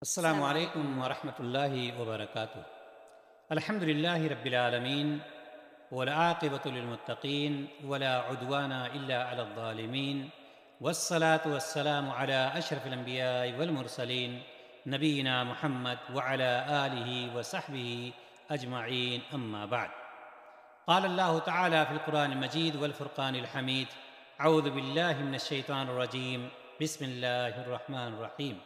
السلام علیکم ورحمۃ اللہ وبرکاتہ۔ الحمد للہ رب العالمین والعاقبۃ للمتقین ولا عدوان الا علی الظالمین والصلاة والسلام علی اشرف الانبیاء والمرسلین نبینا محمد وعلی آلہ وصحبہ اجمعین، اما بعد۔ قال اللہ تعالی فی القرآن المجید والفرقان الحمید، اعوذ باللہ من الشیطان الرجیم، بسم اللہ الرحمن الرحیم۔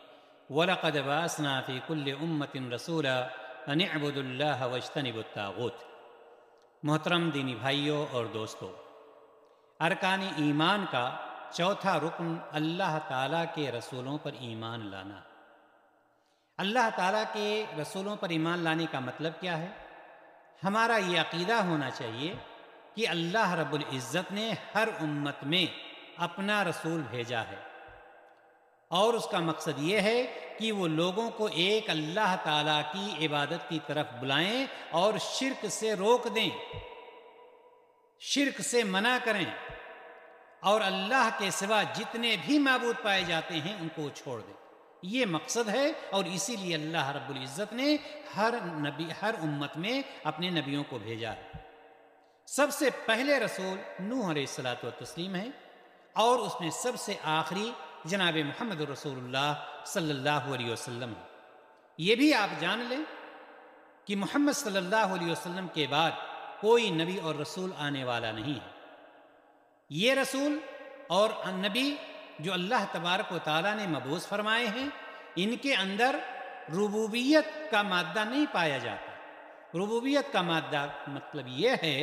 وَلَقَدْ بَعَثْنَا فِي كُلِّ أُمَّةٍ رَسُولًا أَنِ اعْبُدُوا اللَّهَ وَاجْتَنِبُوا الطَّاغُوتَ۔ محترم دینی بھائیوں اور دوستو، ارکان ایمان کا چوتھا رکن اللہ تعالیٰ کے رسولوں پر ایمان لانا۔ اللہ تعالیٰ کے رسولوں پر ایمان لانے کا مطلب کیا ہے؟ ہمارا یہ عقیدہ ہونا چاہیے کہ اللہ رب العزت نے ہر امت میں اپنا رسول بھیجا ہے، اور اس کا مقصد یہ ہے کہ وہ لوگوں کو ایک اللہ تعالیٰ کی عبادت کی طرف بلائیں اور شرک سے روک دیں، شرک سے منع کریں، اور اللہ کے سوا جتنے بھی معبود پائے جاتے ہیں ان کو چھوڑ دیں۔ یہ مقصد ہے، اور اسی لیے اللہ رب العزت نے ہر امت میں اپنے نبیوں کو بھیجا ہے۔ سب سے پہلے رسول نوح علیہ الصلوۃ والتسلیم ہیں، اور اس میں سب سے آخری جناب محمد رسول اللہ صلی اللہ علیہ وسلم ہے۔ یہ بھی آپ جان لیں کہ محمد صلی اللہ علیہ وسلم کے بعد کوئی نبی اور رسول آنے والا نہیں ہے۔ یہ رسول اور نبی جو اللہ تبارک و تعالیٰ نے مبعوث فرمائے ہیں، ان کے اندر ربوبیت کا مادہ نہیں پایا جاتا۔ ربوبیت کا مادہ مطلب یہ ہے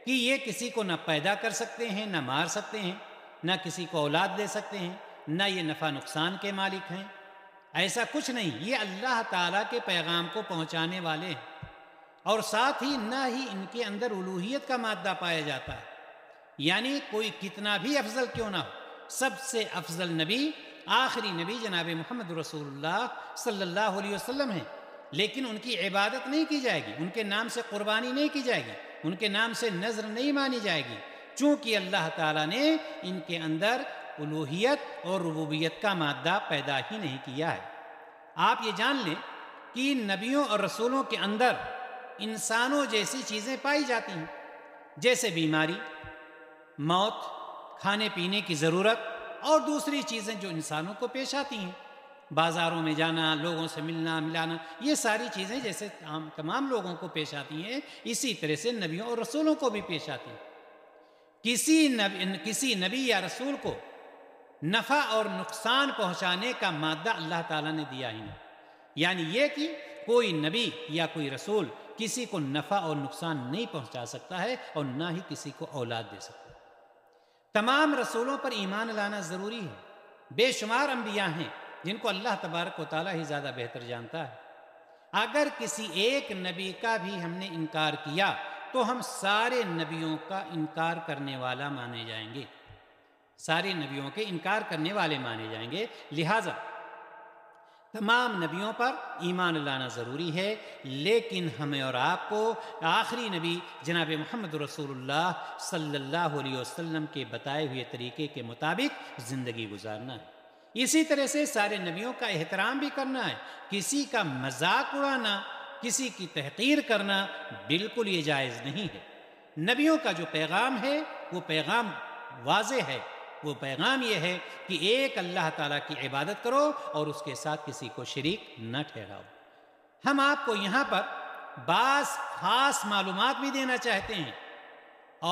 کہ یہ کسی کو نہ پیدا کر سکتے ہیں، نہ مار سکتے ہیں، نہ کسی کو اولاد دے سکتے ہیں، نہ یہ نفع نقصان کے مالک ہیں۔ ایسا کچھ نہیں، یہ اللہ تعالیٰ کے پیغام کو پہنچانے والے ہیں، اور ساتھ ہی نہ ہی ان کے اندر الوہیت کا مادہ پایا جاتا ہے۔ یعنی کوئی کتنا بھی افضل کیوں نہ ہو، سب سے افضل نبی، آخری نبی جناب محمد رسول اللہ صلی اللہ علیہ وسلم ہیں، لیکن ان کی عبادت نہیں کی جائے گی، ان کے نام سے قربانی نہیں کی جائے گی، ان کے نام سے نذر نہیں مانی جائے گی، چونکہ اللہ تعالیٰ نے ان کے اندر الوہیت اور ربوبیت کا مادہ پیدا ہی نہیں کیا ہے۔ آپ یہ جان لیں کہ نبیوں اور رسولوں کے اندر انسانوں جیسی چیزیں پائی جاتی ہیں، جیسے بیماری، موت، کھانے پینے کی ضرورت اور دوسری چیزیں جو انسانوں کو پیش آتی ہیں، بازاروں میں جانا، لوگوں سے ملنا ملانا، یہ ساری چیزیں جیسے تمام لوگوں کو پیش آتی ہیں، اسی طرح سے نبیوں اور رسولوں کو بھی پیش آتی ہیں۔ کسی نبی یا رسول کو نفع اور نقصان پہنچانے کا مادہ اللہ تعالیٰ نے دیا ہی نہیں۔ یعنی یہ کہ کوئی نبی یا کوئی رسول کسی کو نفع اور نقصان نہیں پہنچا سکتا ہے، اور نہ ہی کسی کو اولاد دے سکتا ہے۔ تمام رسولوں پر ایمان لانا ضروری ہے۔ بے شمار انبیاء ہیں جن کو اللہ تبارک و تعالیٰ ہی زیادہ بہتر جانتا ہے۔ اگر کسی ایک نبی کا بھی ہم نے انکار کیا تو ہم سارے نبیوں کا انکار کرنے والا مانے جائیں گے، سارے نبیوں کے انکار کرنے والے مانے جائیں گے۔ لہٰذا تمام نبیوں پر ایمان لانا ضروری ہے، لیکن ہمیں اور آپ کو آخری نبی جناب محمد رسول اللہ صلی اللہ علیہ وسلم کے بتائے ہوئے طریقے کے مطابق زندگی گزارنا ہے۔ اسی طرح سے سارے نبیوں کا احترام بھی کرنا ہے۔ کسی کا مذاق اڑانا، کسی کی تحقیر کرنا بالکل یہ جائز نہیں ہے۔ نبیوں کا جو پیغام ہے وہ پیغام واضح ہے، وہ پیغام یہ ہے کہ ایک اللہ تعالیٰ کی عبادت کرو اور اس کے ساتھ کسی کو شریک نہ ٹھہراؤ۔ ہم آپ کو یہاں پر بعض خاص معلومات بھی دینا چاہتے ہیں،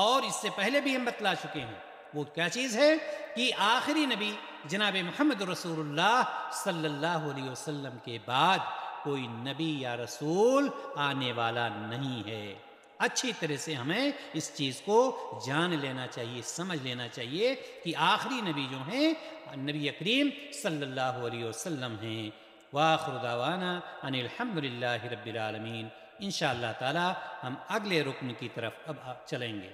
اور اس سے پہلے بھی ہم بتلا چکے ہیں۔ وہ کیا چیز ہے کہ آخری نبی جناب محمد رسول اللہ صلی اللہ علیہ وسلم کے بعد کوئی نبی یا رسول آنے والا نہیں ہے۔ اچھی طرح سے ہمیں اس چیز کو جان لینا چاہیے، سمجھ لینا چاہیے کہ آخری نبی جو ہیں نبی کریم صلی اللہ علیہ وسلم ہیں۔ وآخر دعوانا ان الحمد للہ رب العالمین۔ انشاءاللہ تعالی ہم اگلے رکن کی طرف اب چلیں گے۔